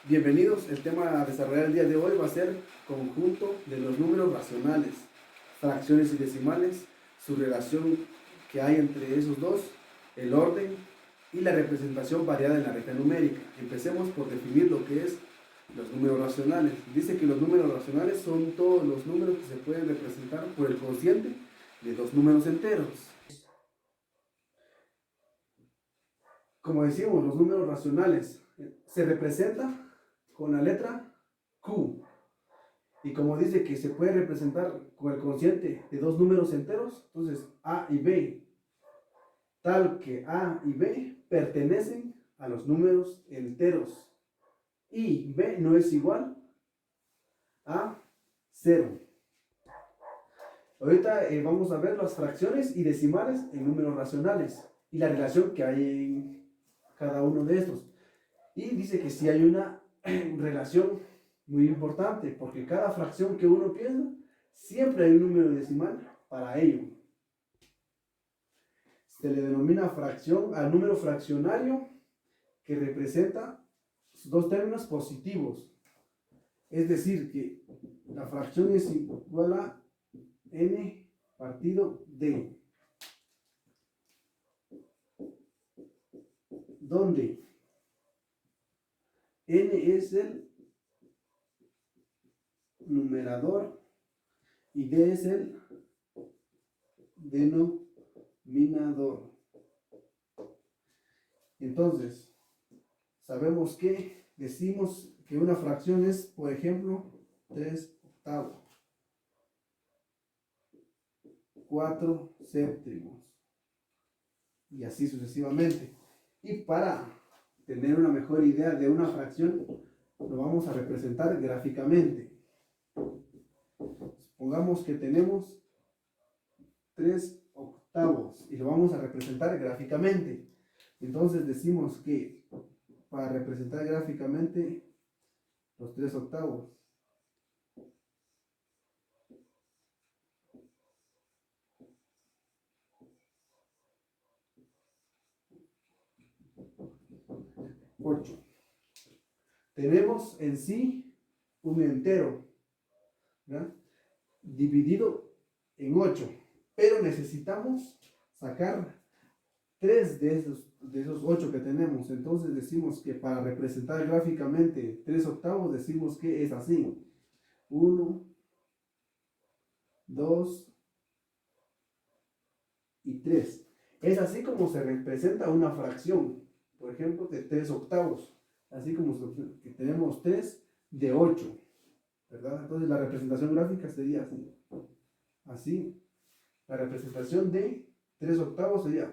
Bienvenidos, el tema a desarrollar el día de hoy va a ser conjunto de los números racionales, fracciones y decimales, su relación que hay entre esos dos, el orden y la representación variada en la regla numérica. Empecemos por definir lo que es los números racionales. Dice que los números racionales son todos los números que se pueden representar por el cociente de dos números enteros. Como decimos, los números racionales se representan con la letra Q. Y como dice que se puede representar con el cociente de dos números enteros, entonces A y B, tal que A y B pertenecen a los números enteros y B no es igual a 0. Ahorita vamos a ver las fracciones y decimales en números racionales y la relación que hay en cada uno de estos. Y dice que sí hay una relación muy importante, porque cada fracción que uno piensa, siempre hay un número decimal para ello. Se le denomina fracción al número fraccionario que representa dos términos positivos. Es decir, que la fracción es igual a n partido d, donde n es el numerador y d es el denominador. Entonces, sabemos que decimos que una fracción es, por ejemplo, 3 octavos, 4 séptimos y así sucesivamente. Y para tener una mejor idea de una fracción, lo vamos a representar gráficamente. Supongamos que tenemos 3 octavos y lo vamos a representar gráficamente. Entonces decimos que para representar gráficamente los 3 octavos, tenemos en sí un entero, ¿verdad?, dividido en 8, pero necesitamos sacar 3 de esos 8 que tenemos. Entonces decimos que para representar gráficamente 3 octavos, decimos que es así: 1, 2 y 3. Es así como se representa una fracción, por ejemplo, de 3 octavos, así como que tenemos 3 de 8, ¿verdad? Entonces la representación gráfica sería así. Así, la representación de 3 octavos sería,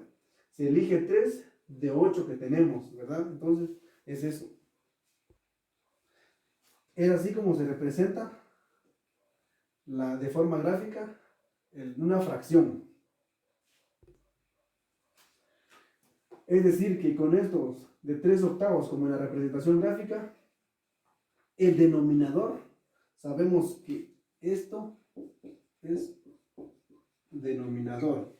se elige 3 de 8 que tenemos, ¿verdad? Entonces, es eso. Es así como se representa de forma gráfica una fracción. Es decir, que con estos de 3 octavos como en la representación gráfica, el denominador, sabemos que esto es denominador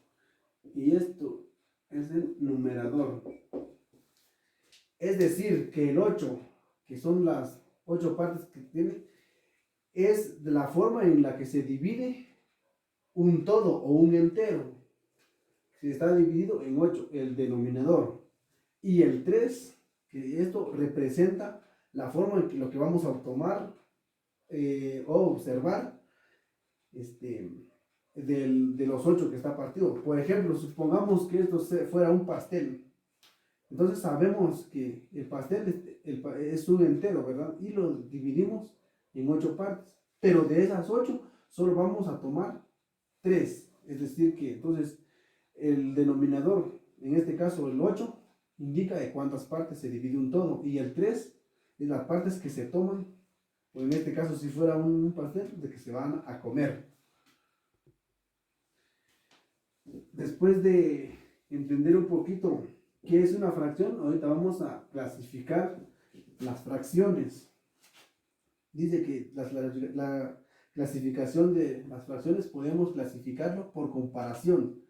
y esto es el numerador. Es decir, que el 8, que son las 8 partes que tiene, es de la forma en la que se divide un todo o un entero. Si está dividido en 8, el denominador. Y el 3, que esto representa la forma en que lo que vamos a tomar o observar de los 8 que está partido. Por ejemplo, supongamos que esto fuera un pastel. Entonces sabemos que el pastel es un entero, ¿verdad? Y lo dividimos en 8 partes. Pero de esas 8 solo vamos a tomar 3. Es decir que entonces el denominador, en este caso el 8, indica de cuántas partes se divide un todo. Y el 3 es las partes que se toman, o en este caso si fuera un pastel, de que se van a comer. Después de entender un poquito qué es una fracción, ahorita vamos a clasificar las fracciones. Dice que la clasificación de las fracciones podemos clasificarlo por comparación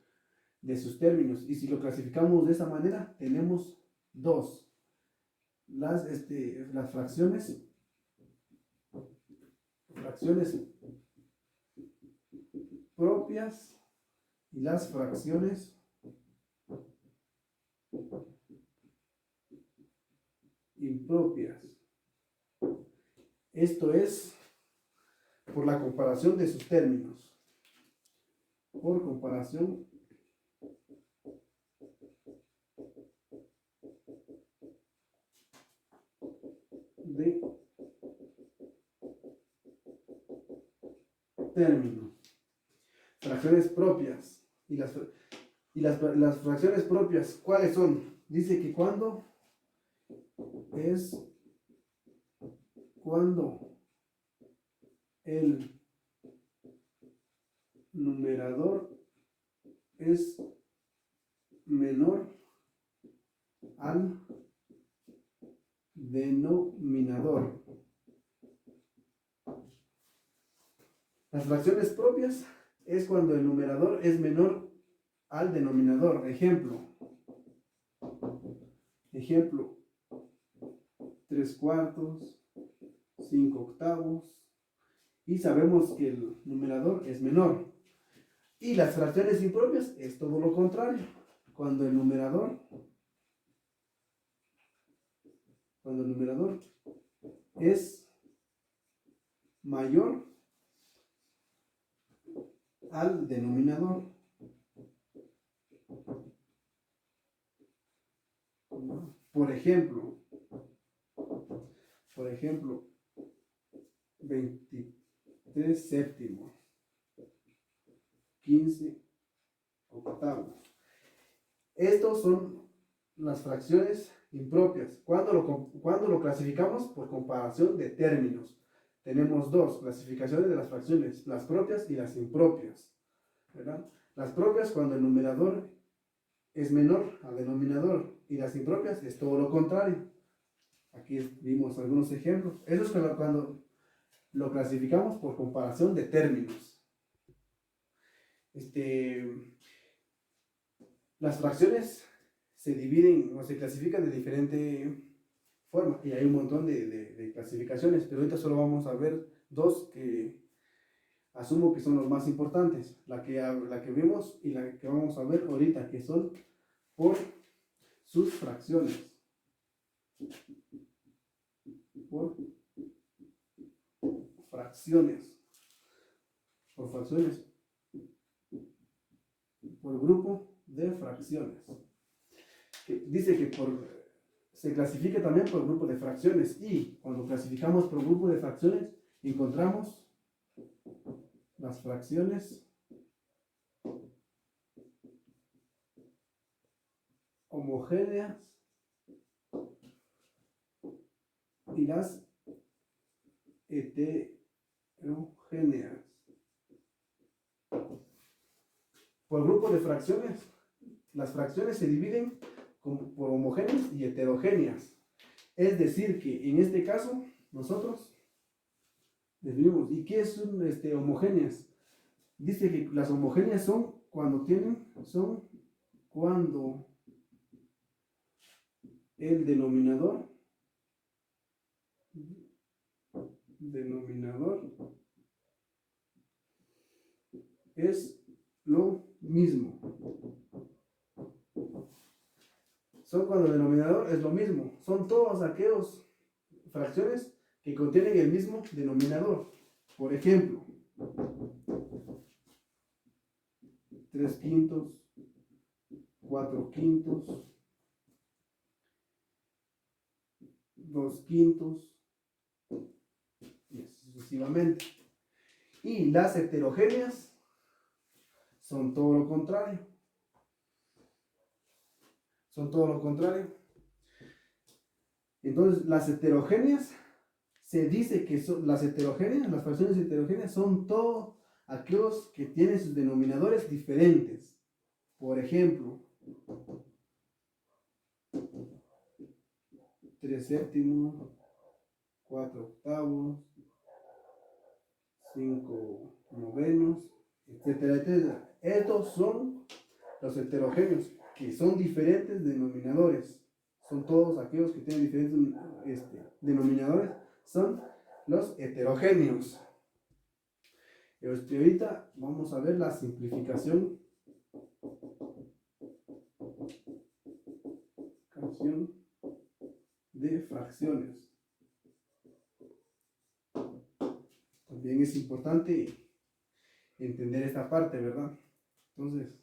de sus términos. Y si lo clasificamos de esa manera, tenemos dos. las fracciones propias y las fracciones impropias. Esto es por la comparación de sus términos. Por comparación de términos. Fracciones propias. Y las fracciones propias, ¿cuáles son? Dice que cuando el numerador es menor al denominador. Las fracciones propias es cuando el numerador es menor al denominador. Ejemplo, 3/4, 5/8, y sabemos que el numerador es menor. Y las fracciones impropias es todo lo contrario, cuando el numerador es mayor al denominador. Por ejemplo, 23 séptimos, 15/8. Estos son las fracciones impropias. ¿Cuándo lo clasificamos? Por comparación de términos. Tenemos dos clasificaciones de las fracciones, las propias y las impropias, ¿verdad? Las propias cuando el numerador es menor al denominador, y las impropias es todo lo contrario. Aquí vimos algunos ejemplos. Eso es cuando lo clasificamos por comparación de términos. Las fracciones se dividen o se clasifican de diferente forma, y hay un montón de clasificaciones, pero ahorita solo vamos a ver dos que asumo que son los más importantes, la que vimos y la que vamos a ver ahorita, que son por sus fracciones. Por fracciones. Por grupo de fracciones. Dice que se clasifica también por grupo de fracciones, y cuando clasificamos por grupo de fracciones encontramos las fracciones homogéneas y las heterogéneas. Por grupo de fracciones, las fracciones se dividen por homogéneas y heterogéneas. Es decir, que en este caso nosotros definimos, ¿y qué son homogéneas? Dice que las homogéneas son cuando el denominador es lo mismo. Son cuando el denominador es lo mismo. Son todas aquellas fracciones que contienen el mismo denominador. Por ejemplo, 3/5, 4/5, 2/5, y así sucesivamente. Y las heterogéneas son todo lo contrario. Entonces, las heterogéneas, se dice que las fracciones heterogéneas son todos aquellos que tienen sus denominadores diferentes. Por ejemplo, 3/7, 4/8, 5/9, etcétera, etcétera. Estos son los heterogéneos, que son diferentes denominadores. son todos aquellos que tienen diferentes denominadores, son los heterogéneos. Ahorita vamos a ver la simplificación de fracciones. También es importante entender esta parte, ¿verdad? Entonces,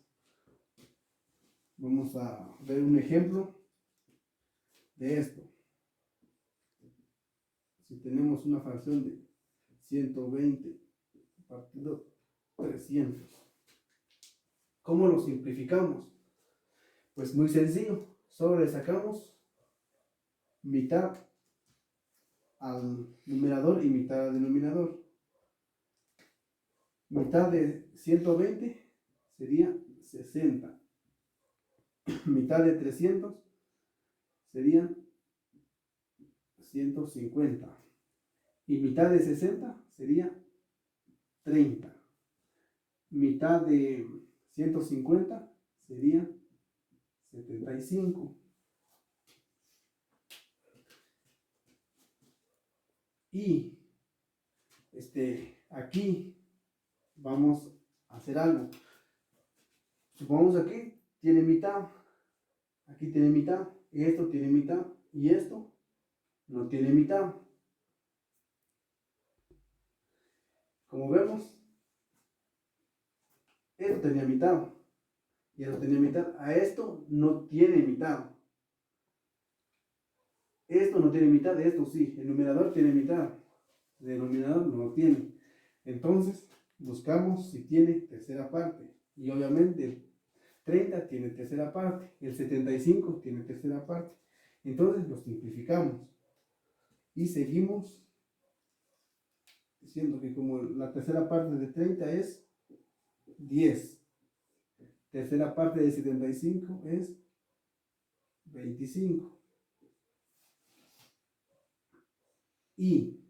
vamos a ver un ejemplo de esto. Si tenemos una fracción de 120 partido 300, ¿cómo lo simplificamos? Pues muy sencillo, solo le sacamos mitad al numerador y mitad al denominador. Mitad de 120 sería 60. Mitad de 300 sería 150. Y mitad de 60 sería 30. Mitad de 150 sería 75. Y aquí vamos a hacer algo. Supongamos aquí tiene mitad, aquí tiene mitad, esto tiene mitad y esto no tiene mitad. Como vemos, esto tenía mitad y esto tenía mitad. A esto no tiene mitad. Esto no tiene mitad, esto sí. El numerador tiene mitad, el denominador no lo tiene. Entonces, buscamos si tiene tercera parte. Y obviamente el 30 tiene tercera parte, el 75 tiene tercera parte. Entonces lo simplificamos y seguimos diciendo que como la tercera parte de 30 es 10, tercera parte de 75 es 25. Y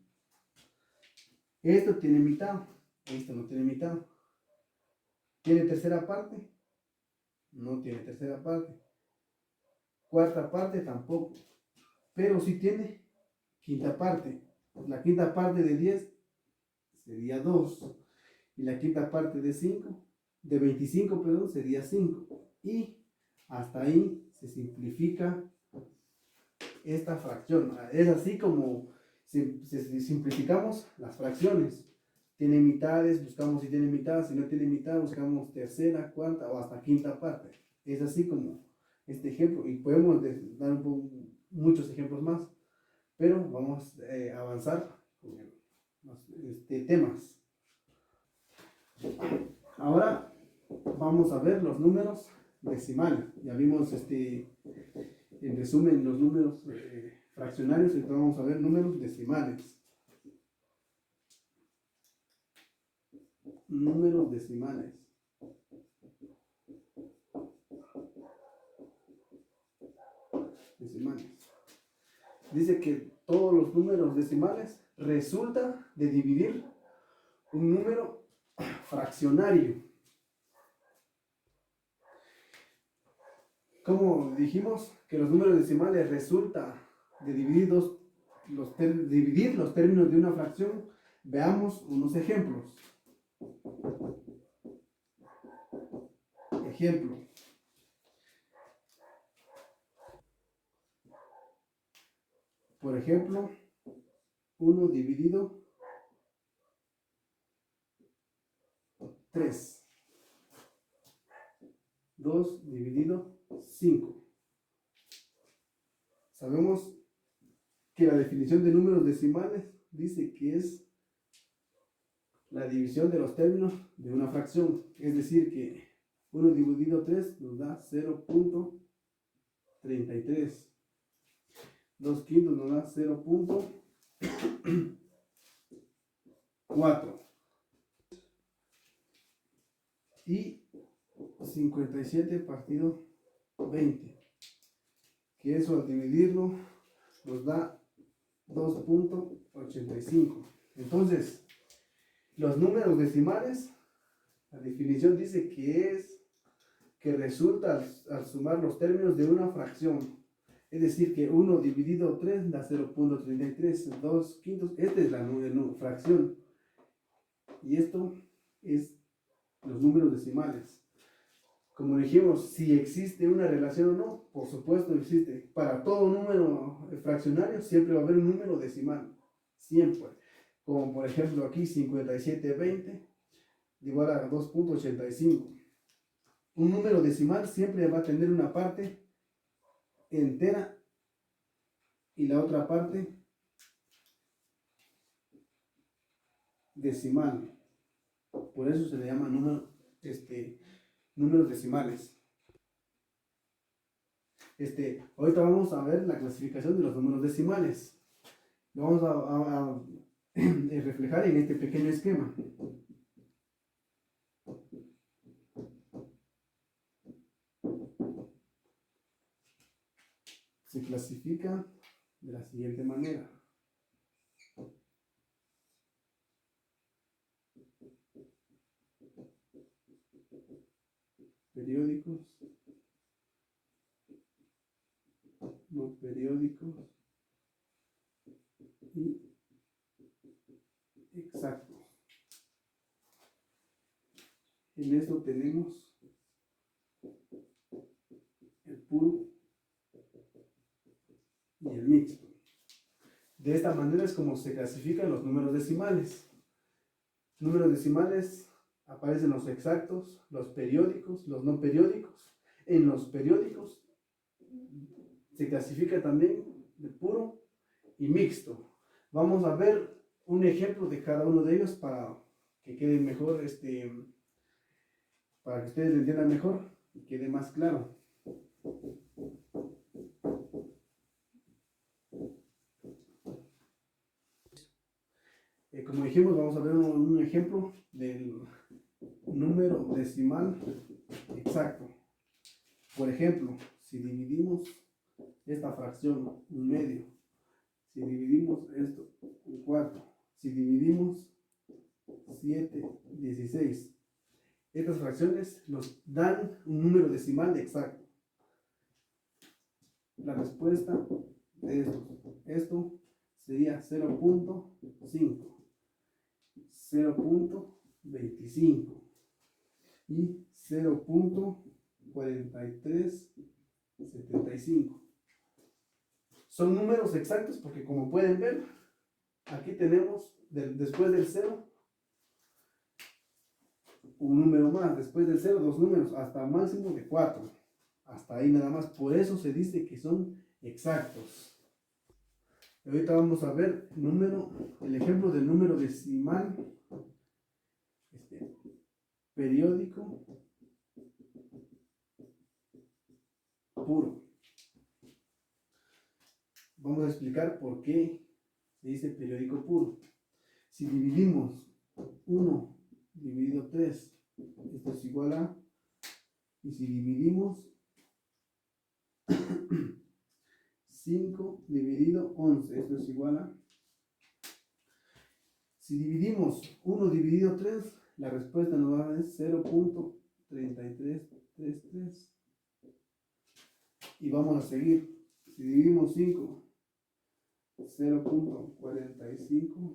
esto tiene mitad, esto no tiene mitad. ¿Tiene tercera parte? No tiene tercera parte. Cuarta parte tampoco. Pero sí tiene quinta parte. La quinta parte de 10 sería 2. Y la quinta parte de 5, de 25, perdón, sería 5. Y hasta ahí se simplifica esta fracción. Es así como simplificamos las fracciones. Tiene mitades, buscamos si tiene mitad, si no tiene mitad, buscamos tercera, cuarta o hasta quinta parte. Es así como este ejemplo, y podemos dar muchos ejemplos más, pero vamos a avanzar con los temas. Ahora vamos a ver los números decimales. Ya vimos en resumen los números fraccionarios, entonces vamos a ver números decimales. Números decimales. Dice que todos los números decimales resulta de dividir un número fraccionario. Como dijimos que los números decimales resulta de dividir los términos de una fracción, veamos unos ejemplos. Ejemplo. Por ejemplo, 1 dividido 3. 2 dividido 5. Sabemos que la definición de números decimales dice que es la división de los términos de una fracción. Es decir, que 1 dividido 3 nos da 0.33. 2 quintos nos da 0.4. Y 57 partido 20. Que eso al dividirlo nos da 2.85. Entonces, los números decimales, la definición dice que resulta al sumar los términos de una fracción. Es decir, que 1 dividido 3 da 0.33, 2 quintos. Esta es la fracción. Y esto es los números decimales. Como dijimos, si existe una relación o no, por supuesto existe. Para todo número fraccionario siempre va a haber un número decimal. Siempre. Como por ejemplo aquí 5720 igual a 2.85. Un número decimal siempre va a tener una parte entera y la otra parte decimal. Por eso se le llama números decimales. Ahorita vamos a ver la clasificación de los números decimales. Lo vamos a reflejar en este pequeño esquema. Se clasifica de la siguiente manera. Periódicos, no periódicos y exactos. En esto tenemos el puro y el mixto. De esta manera es como se clasifican los números decimales. Números decimales aparecen los exactos, los periódicos, los no periódicos. En los periódicos se clasifica también de puro y mixto. Vamos a ver un ejemplo de cada uno de ellos para que quede mejor, para que ustedes lo entiendan mejor y quede más claro. Como dijimos, vamos a ver un ejemplo del número decimal exacto. Por ejemplo, si dividimos esta fracción un medio, si dividimos esto en 4, si dividimos 7/16, estas fracciones nos dan un número decimal exacto. La respuesta de esto sería 0.5, 0.25 y 0.4375. Son números exactos porque, como pueden ver, aquí tenemos después del 0 un número más, después del 0 dos números, hasta máximo de 4. Hasta ahí nada más. Por eso se dice que son exactos. Y ahorita vamos a ver el ejemplo del número decimal periódico puro. Vamos a explicar por qué se dice periódico puro. Si dividimos 1 dividido 3, esto es igual a, y si dividimos 5 dividido 11, esto es igual a, si dividimos 1 dividido 3, la respuesta nos va a dar 0.3333 y vamos a seguir. Si dividimos 5, 0.4545.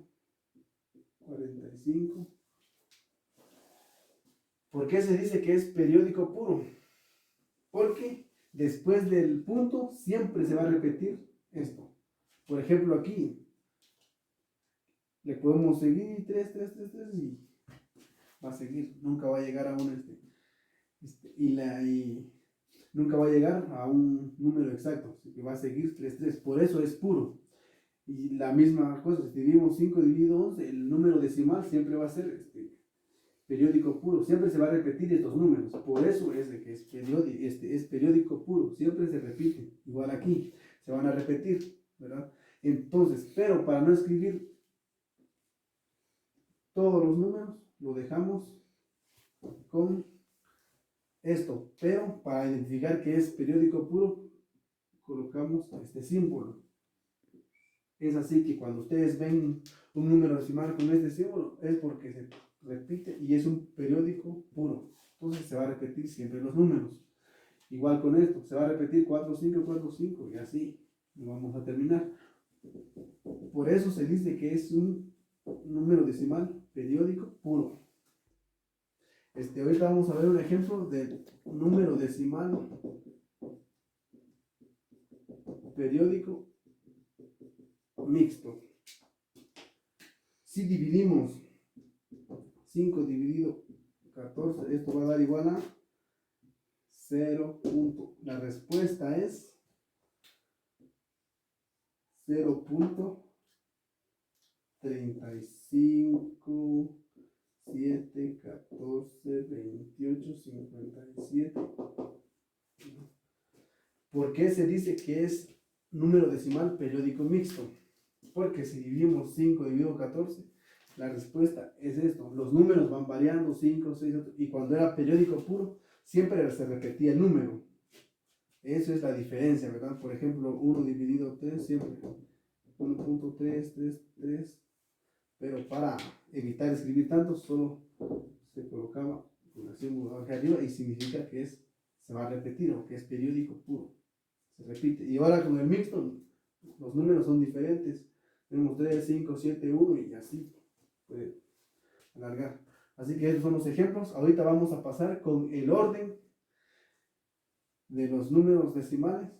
¿Por qué se dice que es periódico puro? Porque después del punto siempre se va a repetir esto. Por ejemplo, aquí le podemos seguir 3 y va a seguir, nunca va a llegar a un y nunca va a llegar a un número exacto, así que va a seguir 3, por eso es puro. Y la misma cosa, si dividimos 5 dividido 11, el número decimal siempre va a ser periódico puro, siempre se va a repetir estos números, por eso es de que es periódico puro, siempre se repite, igual aquí, se van a repetir, ¿verdad? Entonces, pero para no escribir todos los números, lo dejamos con esto, pero para identificar que es periódico puro, colocamos este símbolo. Es así que cuando ustedes ven un número decimal con este símbolo, es porque se repite y es un periódico puro. Entonces se va a repetir siempre los números. Igual con esto, se va a repetir 4, 5, 4, 5 y así lo vamos a terminar. Por eso se dice que es un número decimal periódico puro. Ahorita vamos a ver un ejemplo de número decimal periódico mixto. Si dividimos 5 dividido 14, esto va a dar igual a 0. La respuesta es 0.35, 7, 14, 28, 57. ¿Por qué se dice que es número decimal periódico mixto? Porque si dividimos 5 dividido 14, la respuesta es esto. Los números van variando, 5, 6, 8, y cuando era periódico puro, siempre se repetía el número. Eso es la diferencia, ¿verdad? Por ejemplo, 1 dividido 3, siempre 1.333, pero para evitar escribir tanto, solo se colocaba un símbolo acá arriba y significa que se va a repetir o que es periódico puro. Se repite. Y ahora con el mixto, los números son diferentes. Tenemos 3, 5, 7, 1 y así puede alargar. Así que estos son los ejemplos. Ahorita vamos a pasar con el orden de los números decimales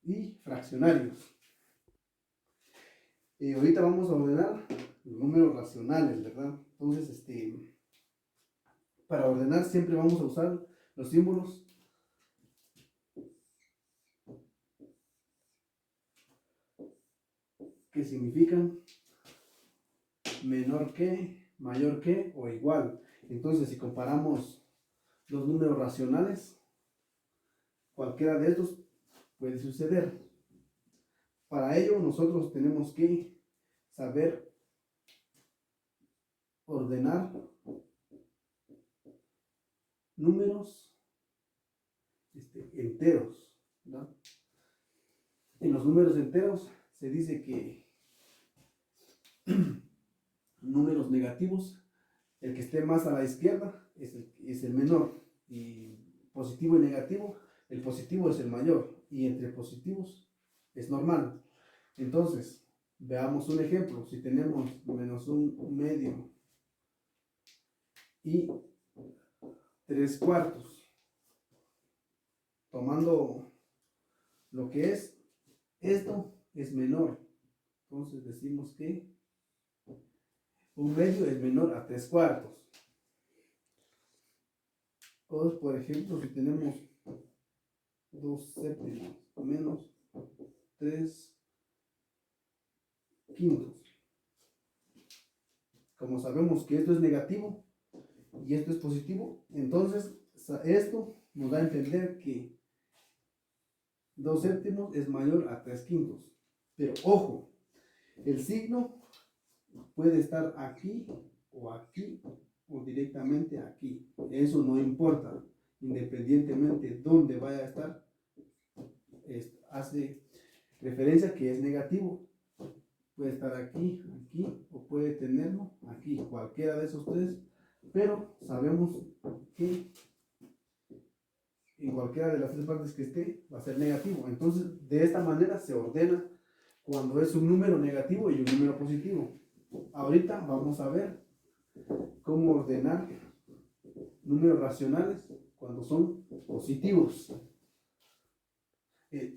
y fraccionarios. Ahorita vamos a ordenar los números racionales, ¿verdad? Entonces, para ordenar siempre vamos a usar los símbolos que significan menor que, mayor que o igual. Entonces, si comparamos los números racionales, cualquiera de estos puede suceder. Para ello, nosotros tenemos que saber ordenar números enteros, ¿verdad? En los números enteros se dice que números negativos, el que esté más a la izquierda es el menor, y positivo y negativo, el positivo es el mayor, y entre positivos es normal. Entonces, veamos un ejemplo. Si tenemos menos un medio y 3/4, tomando lo que es, esto es menor. Entonces decimos que un medio es menor a 3/4. O, por ejemplo, si tenemos 2 séptimos menos 3 quintos. Como sabemos que esto es negativo y esto es positivo, entonces esto nos da a entender que 2 séptimos es mayor a 3 quintos. Pero ojo, el signo puede estar aquí o directamente aquí. Eso no importa, independientemente dónde vaya a estar, hace referencia que es negativo. Puede estar aquí o puede tenerlo aquí, cualquiera de esos tres, pero sabemos que en cualquiera de las tres partes que esté va a ser negativo. Entonces, de esta manera se ordena cuando es un número negativo y un número positivo. Ahorita vamos a ver cómo ordenar números racionales cuando son positivos.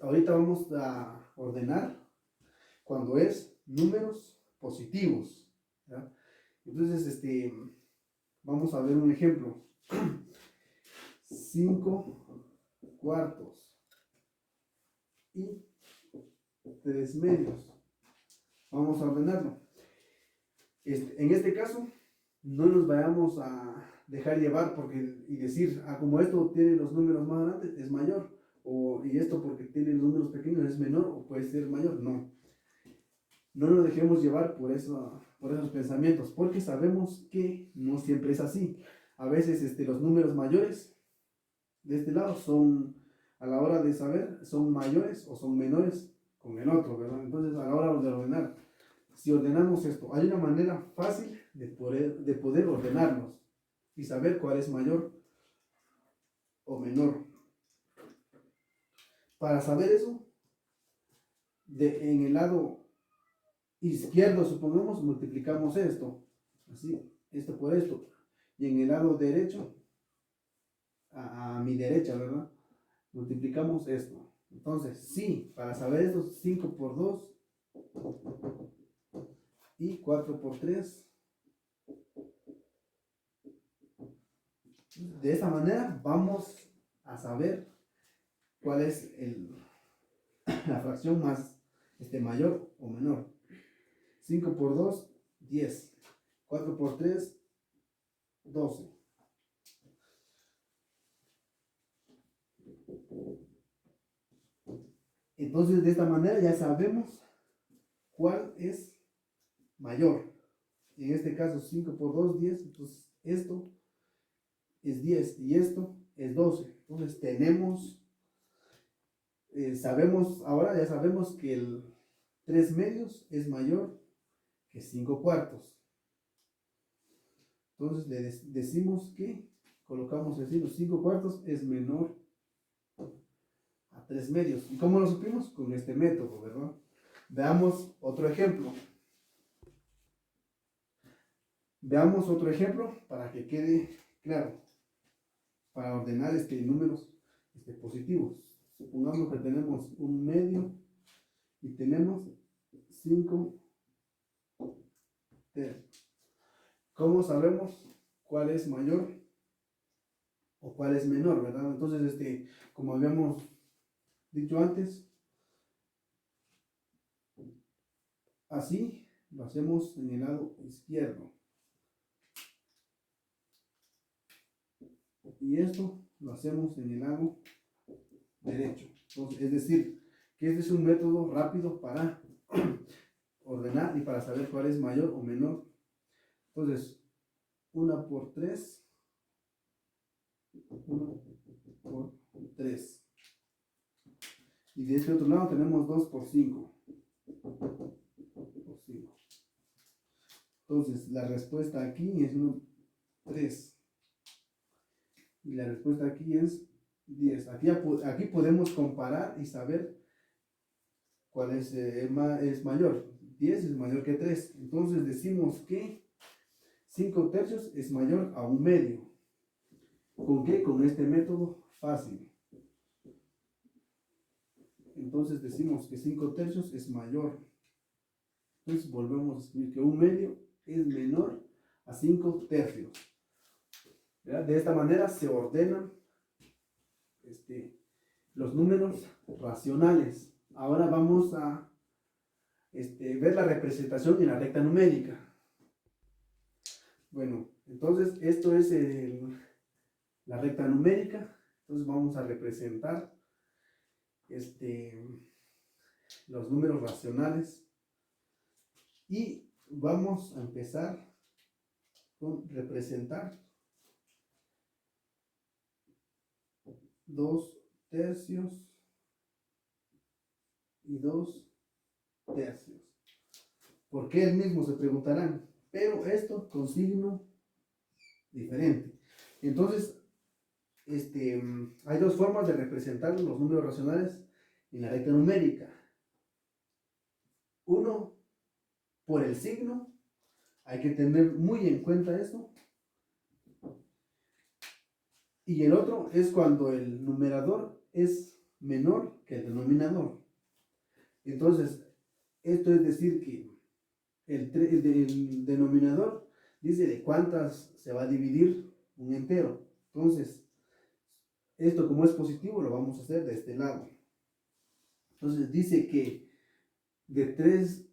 Ahorita vamos a ordenar cuando es números positivos, ¿ya? Entonces, vamos a ver un ejemplo. 5/4 y 3/2. Vamos a ordenarlo. En este caso, no nos vayamos a dejar llevar y decir, como esto tiene los números más grandes, es mayor, y esto porque tiene los números pequeños es menor o puede ser mayor. No nos dejemos llevar por esos pensamientos, porque sabemos que no siempre es así. A veces los números mayores de este lado son, a la hora de saber, son mayores o son menores con el otro, ¿verdad? Entonces, a la hora de ordenar, si ordenamos esto, hay una manera fácil de poder ordenarlos y saber cuál es mayor o menor. Para saber eso, en el lado izquierdo, supongamos, multiplicamos esto, así, esto por esto, y en el lado derecho, a mi derecha, ¿verdad? Multiplicamos esto. Entonces, sí, para saber esto, 5 por 2 y 4 por 3. De esta manera vamos a saber cuál es la fracción más mayor o menor. 5 por 2, 10. 4 por 3, 12. Entonces, de esta manera ya sabemos cuál es mayor. En este caso, 5 por 2, 10. Entonces, esto es 10 y esto es 12. Entonces, ahora ya sabemos que el 3 medios es mayor que 5 cuartos. Entonces, le decimos que colocamos así, los 5 cuartos es menor a 3 medios. ¿Y cómo lo supimos? Con este método, ¿verdad? Veamos otro ejemplo. Veamos otro ejemplo para que quede claro. Para ordenar números positivos. Supongamos que tenemos un medio y tenemos 5 tercios. ¿Cómo sabemos cuál es mayor o cuál es menor, verdad? Entonces, como habíamos dicho antes, así lo hacemos en el lado izquierdo. Y esto lo hacemos en el lado derecho. Entonces, es decir, que este es un método rápido para ordenar y para saber cuál es mayor o menor. Entonces, 1 por 3, 1 por 3. Y de este otro lado tenemos 2 por 5. Entonces, la respuesta aquí es 3. Y la respuesta aquí es 10. Aquí podemos comparar y saber cuál es mayor. 10 es mayor que 3. Entonces decimos que 5 tercios es mayor a 1 medio. ¿Con qué? Con este método fácil. Entonces decimos que 5 tercios es mayor. Entonces volvemos a escribir que 1 medio es menor a 5 tercios. ¿Verdad? De esta manera se ordenan los números racionales. Ahora vamos a ver la representación en la recta numérica. Bueno, entonces esto es la recta numérica. Entonces vamos a representar los números racionales y vamos a empezar con representar 2 tercios y 2 tercios. ¿Por qué el mismo? Se preguntarán, pero esto con signo diferente. Entonces, hay dos formas de representar los números racionales en la recta numérica. Uno, por el signo, hay que tener muy en cuenta esto. Y el otro es cuando el numerador es menor que el denominador. Entonces, esto es decir que el denominador dice de cuántas se va a dividir un entero. Entonces, esto como es positivo lo vamos a hacer de este lado. Entonces dice que de 3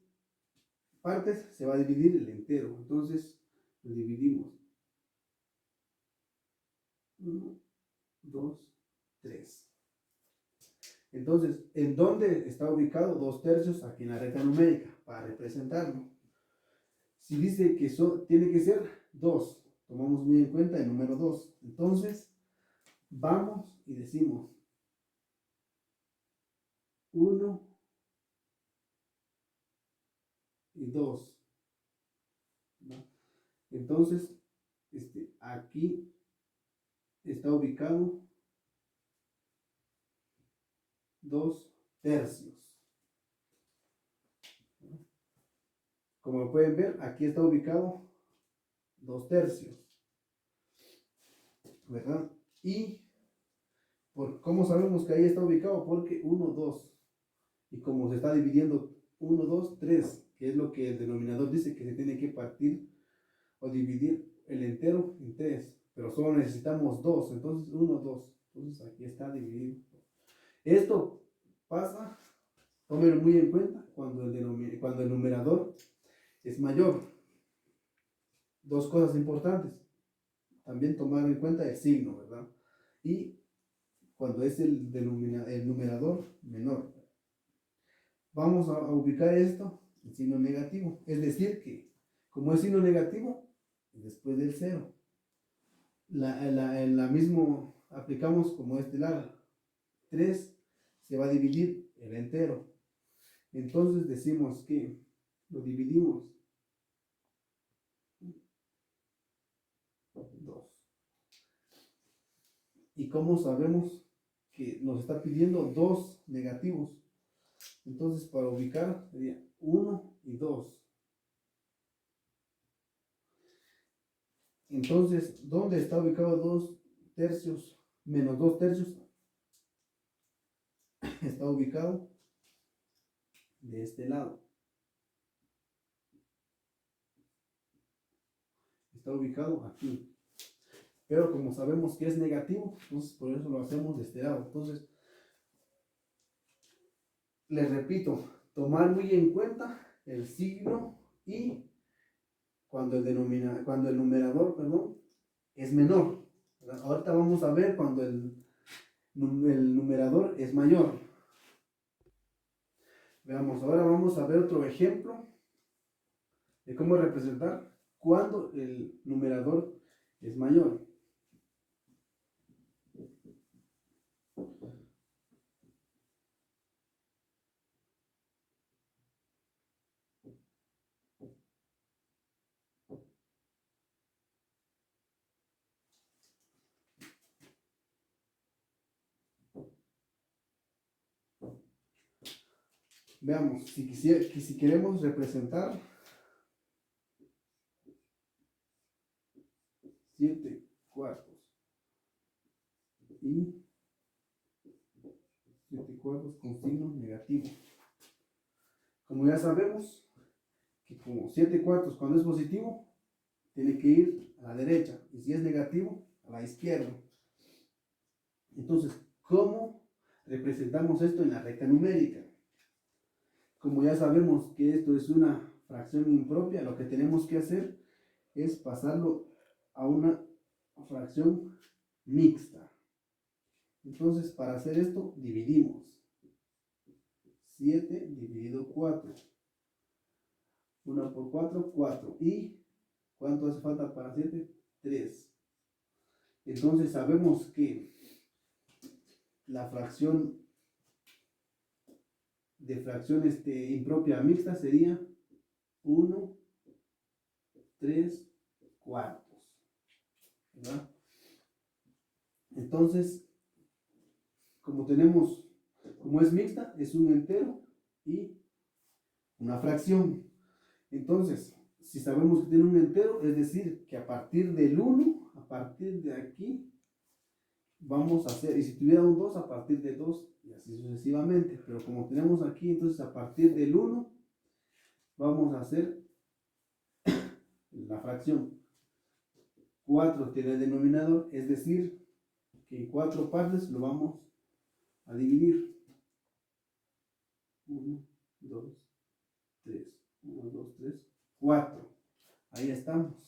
partes se va a dividir el entero. Entonces lo dividimos. 1, 2, 3. Entonces, ¿en dónde está ubicado 2 tercios? Aquí en la recta numérica, para representarlo. Si dice que tiene que ser 2, tomamos muy en cuenta el número 2. Entonces, vamos y decimos 1 y 2. ¿No? Entonces, aquí está ubicado 2 tercios. Como lo pueden ver, aquí está ubicado 2 tercios, ¿verdad? Y ¿cómo sabemos que ahí está ubicado? Porque 1, 2. Y como se está dividiendo 1, 2, 3, que es lo que el denominador dice que se tiene que partir o dividir el entero en 3. Pero solo necesitamos 2. Entonces 1, 2. Entonces aquí está dividido. Esto pasa, tómenlo muy en cuenta, cuando el numerador es mayor. Dos cosas importantes. También tomar en cuenta el signo, ¿verdad? Y cuando es el numerador menor. Vamos a ubicar esto en signo negativo. Es decir que, como es signo negativo, después del 0. En la mismo aplicamos como este lado. 3 se va a dividir el entero. Entonces decimos que lo dividimos 2. ¿Y cómo sabemos que nos está pidiendo 2 negativos? Entonces para ubicar sería 1 y 2. Entonces, ¿dónde está ubicado 2 tercios menos 2 tercios? Está ubicado de este lado. Está ubicado aquí. Pero como sabemos que es negativo, entonces por eso lo hacemos de este lado. Entonces, les repito, tomar muy en cuenta el signo y cuando el numerador, perdón, es menor. Ahorita vamos a ver cuando el numerador es mayor. Veamos, ahora vamos a ver otro ejemplo de cómo representar cuando el numerador es mayor. Veamos, si queremos representar 7 cuartos y 7 cuartos con signo negativo. Como ya sabemos que como 7 cuartos cuando es positivo tiene que ir a la derecha y si es negativo a la izquierda. Entonces, ¿cómo representamos esto en la recta numérica? Como ya sabemos que esto es una fracción impropia, lo que tenemos que hacer es pasarlo a una fracción mixta. Entonces, para hacer esto, dividimos 7 dividido 4. 1 por 4, 4. ¿Y cuánto hace falta para 7? 3. Entonces, sabemos que la fracción de fracción impropia mixta sería 1, 3 cuartos, ¿verdad? Entonces, como es mixta, es un entero y una fracción. Entonces, si sabemos que tiene un entero, es decir, que a partir del 1, a partir de aquí, vamos a hacer, y si tuviera un 2, a partir de 2, y así sucesivamente. Pero como tenemos aquí, entonces a partir del 1, vamos a hacer la fracción. 4 tiene el denominador, es decir, que en 4 partes lo vamos a dividir. 1, 2, 3. 1, 2, 3, 4. Ahí estamos.